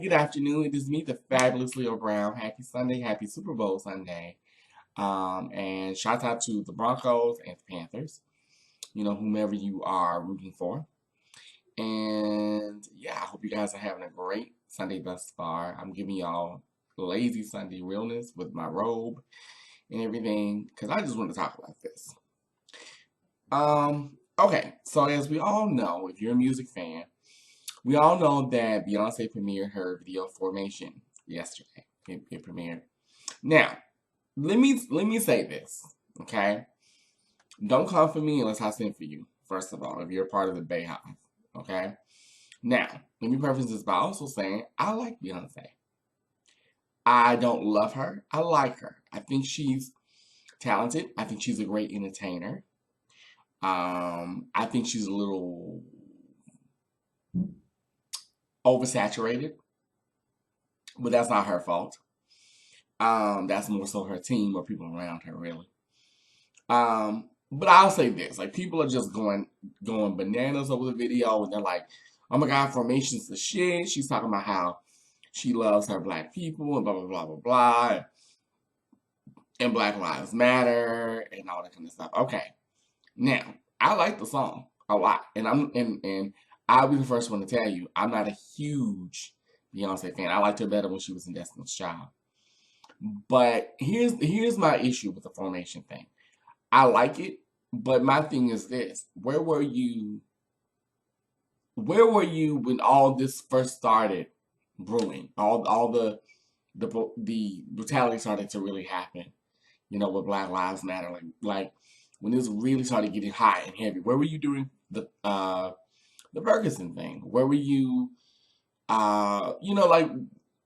Good afternoon. It is me, the fabulous Leo Brown. Happy Sunday. Happy Super Bowl Sunday. And shout out to the Broncos and the Panthers. Whomever you are rooting for. And yeah, I hope you guys are having a great Sunday thus far. I'm giving y'all lazy Sunday realness with my robe and everything because I just want to talk about this. Okay, so as we all know, if you're a music fan, we all know that Beyonce premiered her video Formation yesterday. It premiered. Now, let me say this, okay? Don't come for me unless I send for you. First of all, if you're a part of the Bayhive, okay? Now, let me preface this by also saying I like Beyonce. I don't love her. I like her. I think she's talented. I think she's a great entertainer. I think she's a little oversaturated, but that's not her fault. That's more so her team or people around her, really. But I'll say this: like people are just going bananas over the video, and they're like, "Oh my God, Formation's the shit." She's talking about how she loves her black people and blah blah blah blah blah, and Black Lives Matter and all that kind of stuff. Okay, now I like the song a lot, and I'll be the first one to tell you I'm not a huge Beyonce fan. I liked her better when she was in Destiny's Child. But here's my issue with the Formation thing. I like it, but my thing is this: where were you? Where were you when all this first started brewing? All the brutality started to really happen. With Black Lives Matter, like when this really started getting hot and heavy. Where were you doing the Ferguson thing? Where were you? Like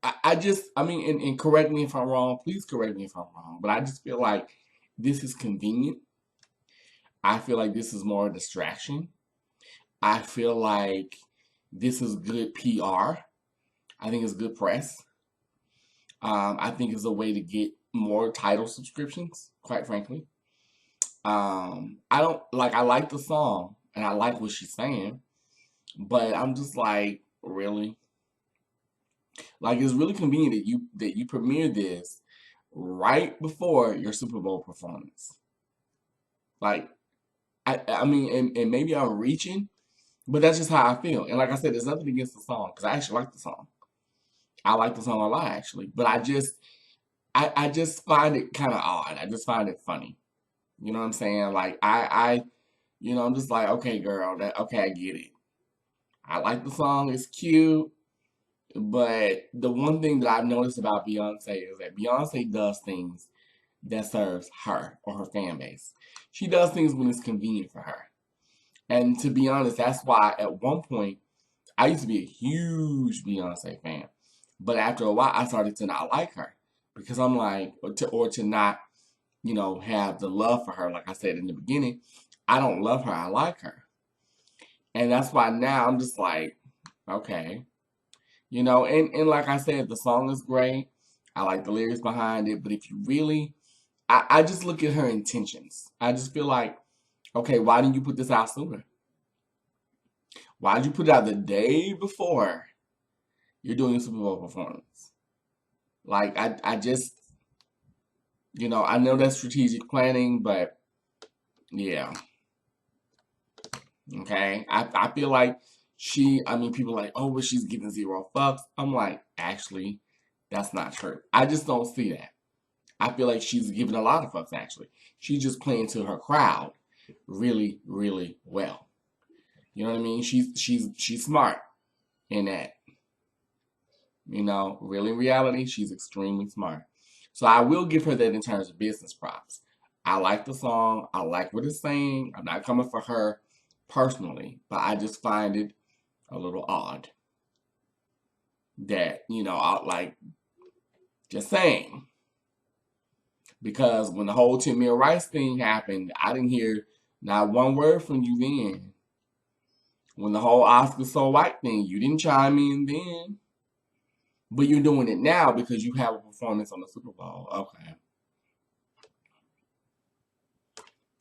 I mean, and correct me if I'm wrong. Please correct me if I'm wrong. But I just feel like this is convenient. I feel like this is more a distraction. I feel like this is good PR. I think it's good press. I think it's a way to get more title subscriptions, quite frankly. I like the song and I like what she's saying, but I'm just like, really? Like it's really convenient that you premiere this right before your Super Bowl performance. Like I mean, and maybe I'm reaching, but that's just how I feel. And like I said, there's nothing against the song because I actually like the song. I like the song a lot actually, but I just find it kind of odd. I just find it funny. You know what I'm saying? Like I'm just like, okay, girl, okay, I get it. I like the song. It's cute. But the one thing that I've noticed about Beyonce is that Beyonce does things that serves her or her fan base. She does things when it's convenient for her. And to be honest, that's why at one point I used to be a huge Beyonce fan. But after a while I started to not like her because I'm like or to not, have the love for her like I said in the beginning. I don't love her. I like her. And that's why now I'm just like, okay. And like I said, the song is great. I like the lyrics behind it. But if you really, I just look at her intentions. I just feel like, okay, why didn't you put this out sooner? Why did you put it out the day before you're doing a Super Bowl performance? Like, I just, I know that's strategic planning, but yeah. Okay. I feel like I mean, people are like, oh, but she's giving zero fucks. I'm like, actually, that's not true. I just don't see that. I feel like she's giving a lot of fucks, actually. She's just playing to her crowd really, really well. You know what I mean? She's smart in that. Really in reality, she's extremely smart. So I will give her that in terms of business props. I like the song. I like what it's saying. I'm not coming for her personally, but I just find it a little odd that, I like just saying. Because when the whole Tamir Rice thing happened, I didn't hear not one word from you then. When the whole Oscar So White thing, you didn't chime in then. But you're doing it now because you have a performance on the Super Bowl. Okay.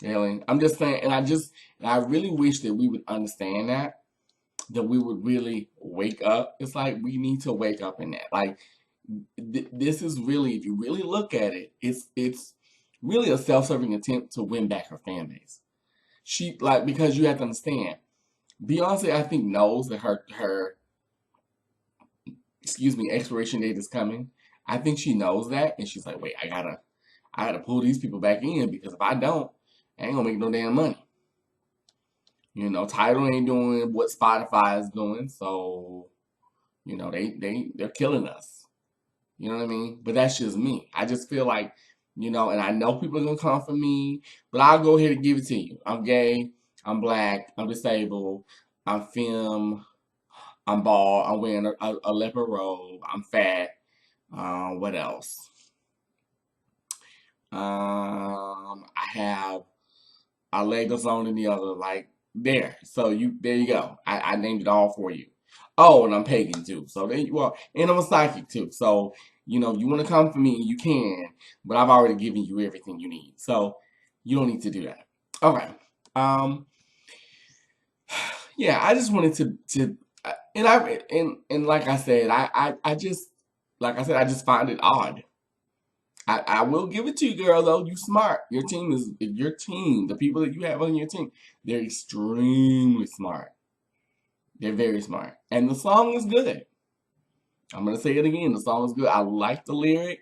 Really? I'm just saying, and I really wish that we would understand that. that we would really wake up. It's like we need to wake up in that. Like this is really, if you really look at it, it's really a self-serving attempt to win back her fan base. She like because you have to understand, Beyonce I think knows that her excuse me expiration date is coming. I think she knows that, and she's like, wait, I gotta pull these people back in because if I don't, I ain't gonna make no damn money. You know, Tidal ain't doing what Spotify is doing, so you know they're killing us. You know what I mean? But that's just me. I just feel like, you know, and I know people are gonna come for me, but I'll go ahead and give it to you. I'm gay, I'm black, I'm disabled, I'm femme, I'm bald, I'm wearing a leopard robe, I'm fat. What else? I have a leg that's on and the other, like there. So there you go. I named it all for you. Oh, and I'm pagan too. So there you are. And I'm a psychic too. So, you know, if you want to come for me, you can, but I've already given you everything you need. So you don't need to do that. Okay. Um, yeah, I just wanted to and like I said, I just like I said, I just find it odd. I will give it to you, girl, though. You smart. Your team, the people that you have on your team, they're extremely smart. They're very smart. And the song is good. I'm gonna say it again. The song is good. I like the lyric,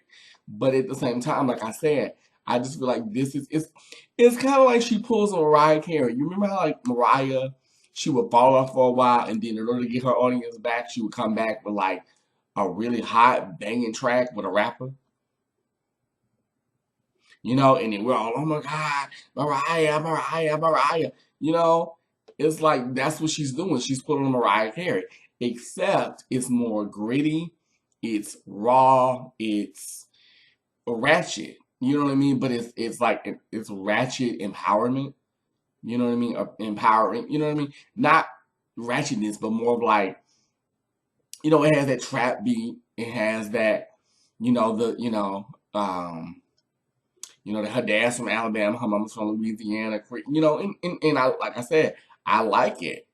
but at the same time, like I said, I just feel like this is it's kind of like she pulls a Mariah Carey. You remember how like Mariah, she would fall off for a while, and then in order to get her audience back, she would come back with like a really hot banging track with a rapper. You know, and then we're all, oh my God, Mariah, Mariah, Mariah. You know, it's like that's what she's doing. She's putting on Mariah Carey, except it's more gritty, it's raw, it's ratchet. You know what I mean? But it's like it's ratchet empowerment. You know what I mean? Empowering. You know what I mean? Not ratchetness, but more of like, you know, it has that trap beat. It has that, you know, that her dad's from Alabama, her mama's from Louisiana, you know, and I, like I said, I like it.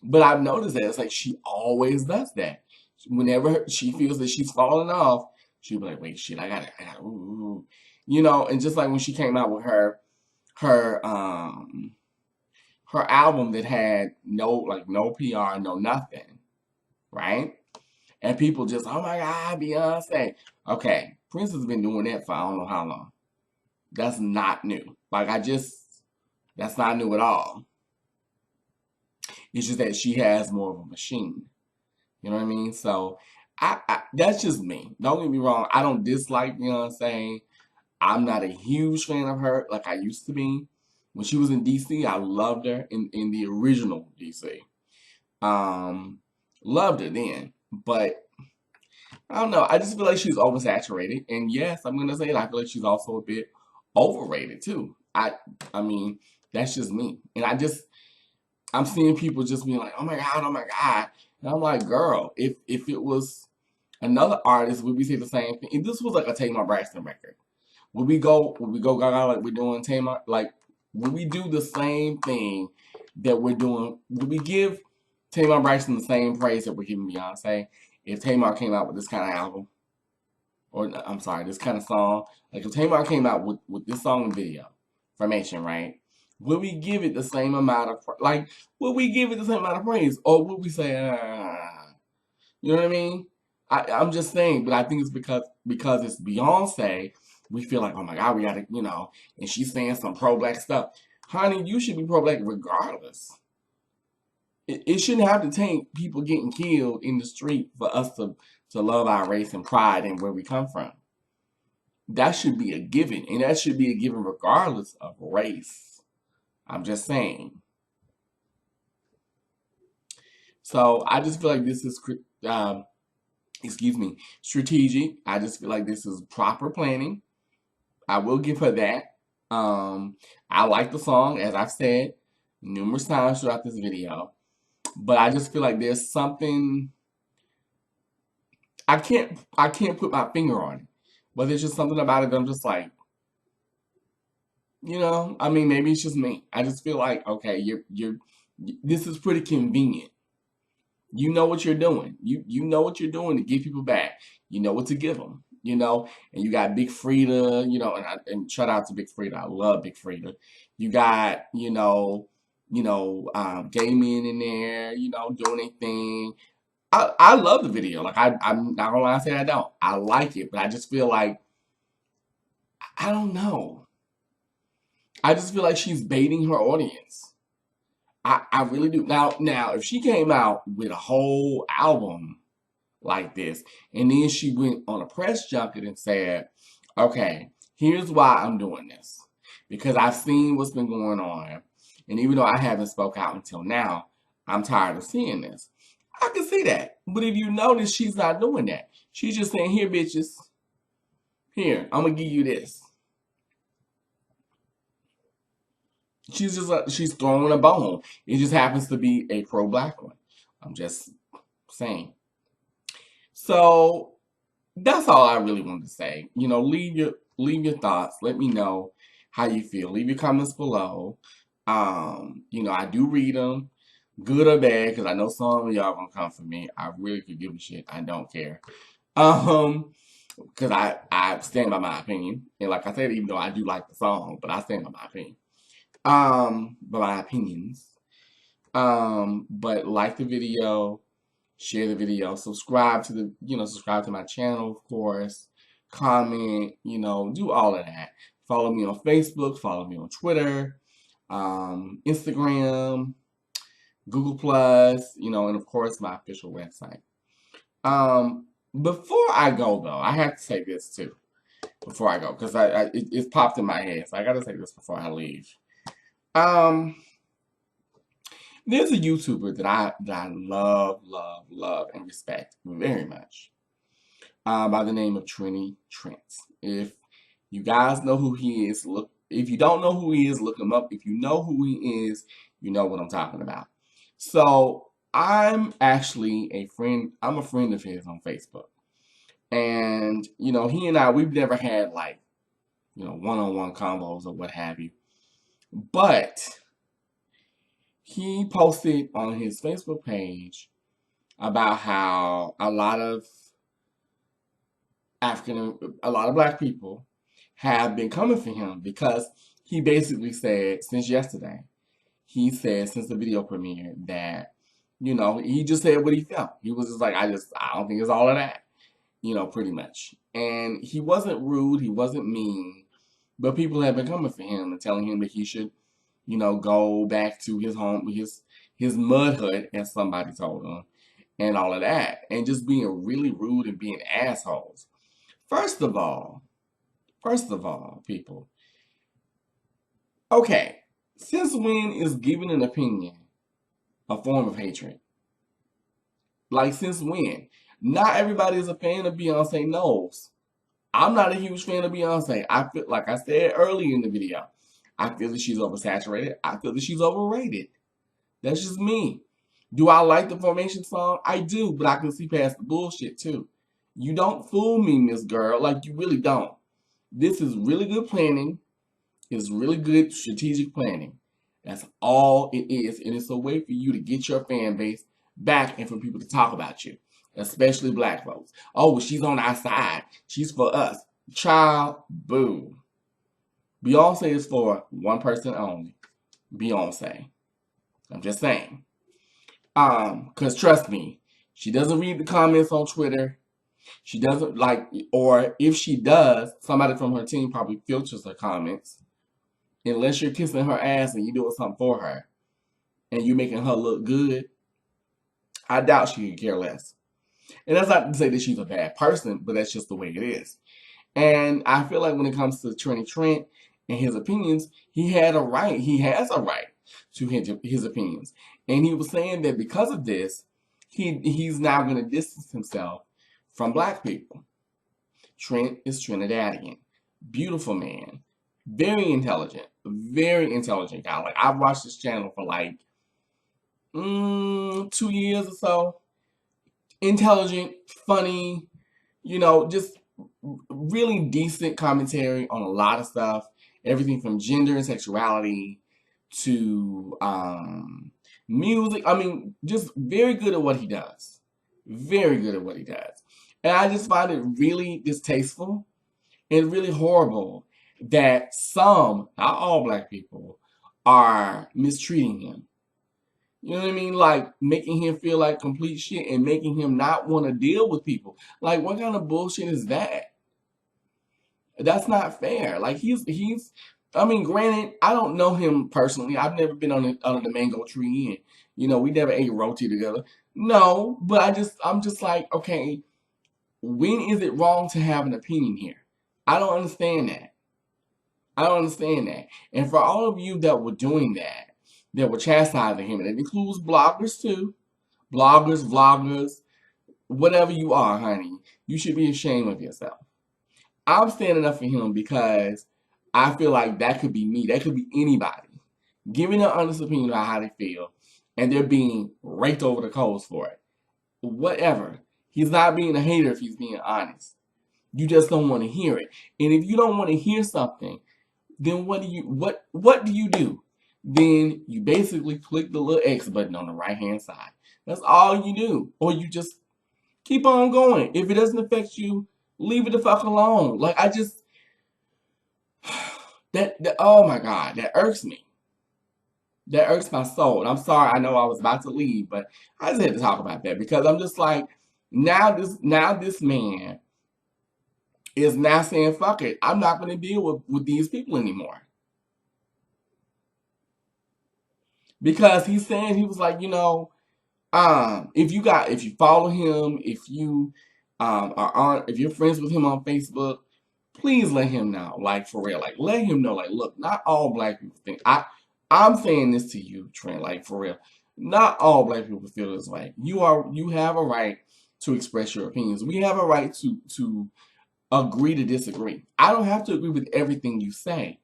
But I've noticed that it's like she always does that. Whenever she feels that she's falling off, she'll be like, wait, shit, ooh, ooh. You know, and just like when she came out with her, her album that had no PR, no nothing, right? And people just, oh my God, Beyonce. Okay, Prince has been doing that for I don't know how long. That's not new. That's not new at all. It's just that she has more of a machine. You know what I mean? So, that's just me. Don't get me wrong. I don't dislike Beyonce. I'm not a huge fan of her like I used to be. When she was in DC, I loved her in the original DC. Um, Loved her then. But I don't know. I just feel like she's oversaturated. And yes, I'm gonna say it. I feel like she's also a bit overrated too. I mean, that's just me. And I'm seeing people just being like, oh my God, oh my God. And I'm like, girl, if it was another artist, would we say the same thing? If this was like a Tamar Braxton record, would we go gaga like we're doing Tamar? Like, would we do the same thing that we're doing? Would we give Tamar Braxton the same praise that we're giving Beyonce if Tamar came out with this kind of album? Or I'm sorry, this kind of song. Like if Tamar came out with this song and video, Formation, right? Would we give it the same amount of would we give it the same amount of praise, or would we say, you know what I mean? I'm just saying, but I think it's because it's Beyonce, we feel like, oh my God, we gotta, you know, and she's saying some pro-black stuff. Honey, you should be pro-black regardless. It shouldn't have to take people getting killed in the street for us to love our race and pride in where we come from. That should be a given, and that should be a given regardless of race. I'm just saying. So I just feel like this is, excuse me, strategic. I just feel like this is proper planning. I will give her that. I like the song, as I've said numerous times throughout this video, but I just feel like there's something I can't put my finger on it, but there's just something about it that I'm just like, you know, I mean, maybe it's just me. I just feel like, okay, this is pretty convenient. You know what you're doing. You know what you're doing to give people back. You know what to give them. You know, and you got Big Frida. You know, and shout out to Big Frida. I love Big Frida. You got gay men in there. You know, doing their thing. I love the video. Like I'm not gonna lie, say I don't. I like it, but I just feel like I don't know. I just feel like she's baiting her audience. I really do. Now, if she came out with a whole album like this, and then she went on a press junket and said, okay, here's why I'm doing this. Because I've seen what's been going on. And even though I haven't spoke out until now, I'm tired of seeing this. I can see that. But if you notice, she's not doing that. She's just saying, here, bitches. Here, I'm going to give you this. She's throwing a bone. It just happens to be a pro-black one. I'm just saying. So that's all I really wanted to say. You know, leave your thoughts. Let me know how you feel. Leave your comments below. You know, I do read them, good or bad, because I know some of y'all gonna come for me. I really could give a shit. I don't care. Because I stand by my opinion. And like I said, even though I do like the song, but I stand by my opinion. By my opinions. But like the video, share the video, subscribe to my channel, of course, comment, do all of that. Follow me on Facebook, follow me on Twitter, Instagram, Google Plus, and of course my official website. Before I go though, I have to say this too. Before I go, because it popped in my head, so I gotta say this before I leave. There's a YouTuber that I love, and respect very much, by the name of Trini Trent. If you guys know who he is, if you don't know who he is, look him up. If you know who he is, you know what I'm talking about. So I'm actually a friend of his on Facebook. And, he and I, we've never had like, one-on-one combos or what have you. But he posted on his Facebook page about how a lot of black people have been coming for him because he basically said since yesterday, since the video premiere that, he just said what he felt. He was just like, I don't think it's all of that, pretty much. And he wasn't rude, he wasn't mean, but people have been coming for him and telling him that he should, go back to his home, his mud hut, as somebody told him, and all of that, and just being really rude and being assholes. First of all, people, okay, since when is giving an opinion a form of hatred? Like, since when? Not everybody is a fan of Beyonce knows. I'm not a huge fan of Beyonce. I feel, like I said earlier in the video, I feel that she's oversaturated. I feel that she's overrated. That's just me. Do I like the Formation song? I do, but I can see past the bullshit too. You don't fool me, Miss Girl. Like, you really don't. This is really good planning. It's really good strategic planning. That's all it is. And it's a way for you to get your fan base back and for people to talk about you, especially black folks. Oh, well, she's on our side. She's for us. Child, boo. Beyonce is for one person only. Beyonce. I'm just saying. Because trust me, she doesn't read the comments on Twitter. She doesn't or if she does, somebody from her team probably filters her comments. Unless you're kissing her ass and you're doing something for her and you're making her look good, I doubt she could care less. And that's not to say that she's a bad person, but that's just the way it is. And I feel like when it comes to Trini Trent and his opinions, he has a right to his opinions. And he was saying that because of this, he's now going to distance himself from black people. Trent is Trinidadian. Beautiful man. Very intelligent guy. Like, I've watched this channel for like 2 years or so. Intelligent, funny, just really decent commentary on a lot of stuff. Everything from gender and sexuality to music. I mean, just very good at what he does. Very good at what he does. And I just find it really distasteful and really horrible that some, not all black people, are mistreating him. You know what I mean? Like making him feel like complete shit and making him not want to deal with people. Like, what kind of bullshit is that? That's not fair. Like he's I mean, granted, I don't know him personally. I've never been under the mango tree and we never ate roti together. No, but I'm just like, okay, when is it wrong to have an opinion here? I don't understand that. I don't understand that. And for all of you that were doing that, that were chastising him, and it includes bloggers too, bloggers, vloggers, whatever you are, honey, you should be ashamed of yourself. I'm standing up for him because I feel like that could be me. That could be anybody giving an honest opinion about how they feel, and they're being raked over the coals for it. Whatever. He's not being a hater if he's being honest. You just don't want to hear it. And if you don't want to hear something, then what do you do? Then you basically click the little X button on the right hand side. That's all you do. Or you just keep on going. If it doesn't affect you, leave it the fuck alone. Like I just that oh my God, that irks me. That irks my soul. And I'm sorry, I know I was about to leave, but I just had to talk about that because I'm just like, now this man is now saying, fuck it, I'm not gonna deal with these people anymore. Because he's saying, he was like, if you follow him, if you if you're friends with him on Facebook, please let him know. Like for real. Like let him know, like, look, not all black people think I'm saying this to you, Trent, like for real. Not all black people feel this way. You have a right to express your opinions. We have a right to agree to disagree. I don't have to agree with everything you say.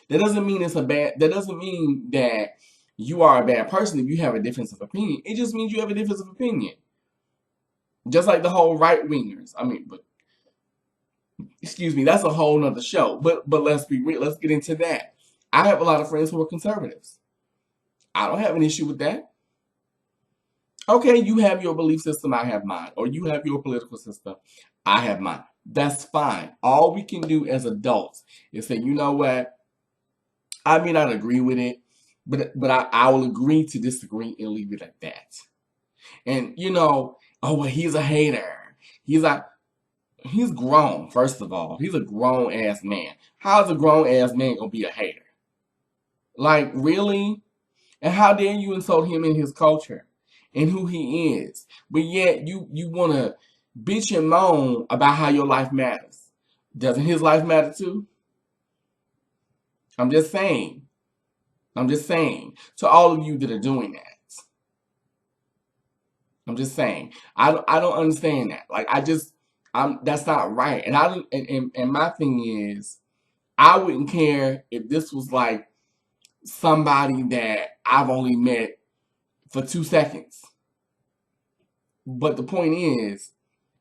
That doesn't mean that doesn't mean that you are a bad person if you have a difference of opinion. It just means you have a difference of opinion. Just like the whole right wingers. I mean, but excuse me, that's a whole nother show. But let's be real. Let's get into that. I have a lot of friends who are conservatives. I don't have an issue with that. Okay, you have your belief system, I have mine. Or you have your political system, I have mine. That's fine. All we can do as adults is say, you know what? I may not agree with it, but I will agree to disagree and leave it at that. And oh well, he's a hater. He's grown, first of all. He's a grown ass man. How's a grown ass man gonna be a hater? Like, really? And how dare you insult him in his culture and who he is? But yet you wanna bitch and moan about how your life matters. Doesn't his life matter too? I'm just saying. To all of you that are doing that. I'm just saying. I don't understand that. Like that's not right. And I don't and my thing is, I wouldn't care if this was like somebody that I've only met for 2 seconds. But the point is,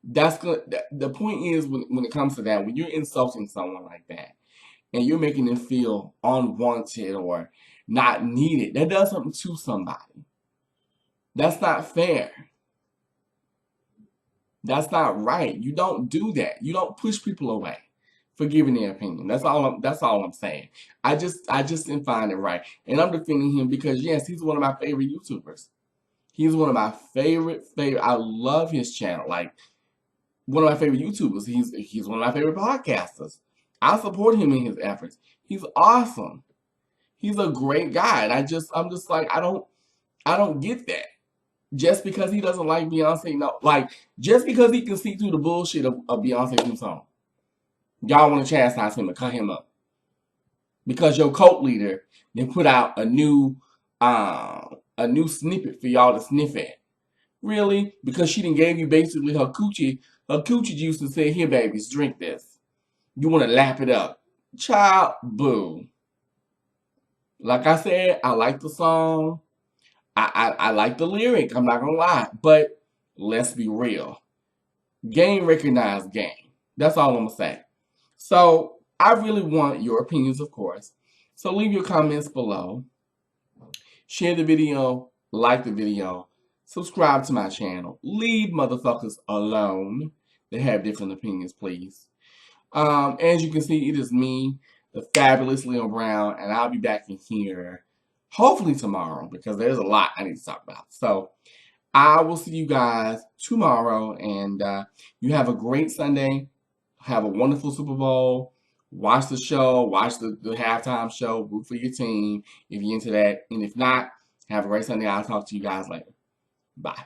the point is when it comes to that, when you're insulting someone like that and you're making them feel unwanted or not needed, that does something to somebody. That's not fair. That's not right. You don't do that. You don't push people away for giving their opinion. That's all I'm saying. I just didn't find it right. And I'm defending him because yes, he's one of my favorite YouTubers. He's one of my favorite. I love his channel. Like one of my favorite YouTubers. He's one of my favorite podcasters. I support him in his efforts. He's awesome. He's a great guy. And I'm just like, I don't get that. Just because he doesn't like Beyonce, no, like just because he can see through the bullshit of Beyonce's new song, y'all want to chastise him and cut him up because your cult leader then put out a new snippet for y'all to sniff at. Really? Because she done gave you basically her coochie juice and said, "Here, babies, drink this." You want to lap it up, child? Boo. Like I said, I like the song. I like the lyric, I'm not gonna lie, but let's be real. Game recognized game. That's all I'm gonna say. So I really want your opinions, of course. So leave your comments below. Share the video like the video, subscribe to my channel. Leave motherfuckers alone that have different opinions, please. As you can see, it is me, the fabulous Leo Brown, and I'll be back in here hopefully tomorrow because there's a lot I need to talk about. So I will see you guys tomorrow, and you have a great Sunday. Have a wonderful Super Bowl. Watch the show. Watch the halftime show. Root for your team if you're into that. And if not, have a great Sunday. I'll talk to you guys later. Bye.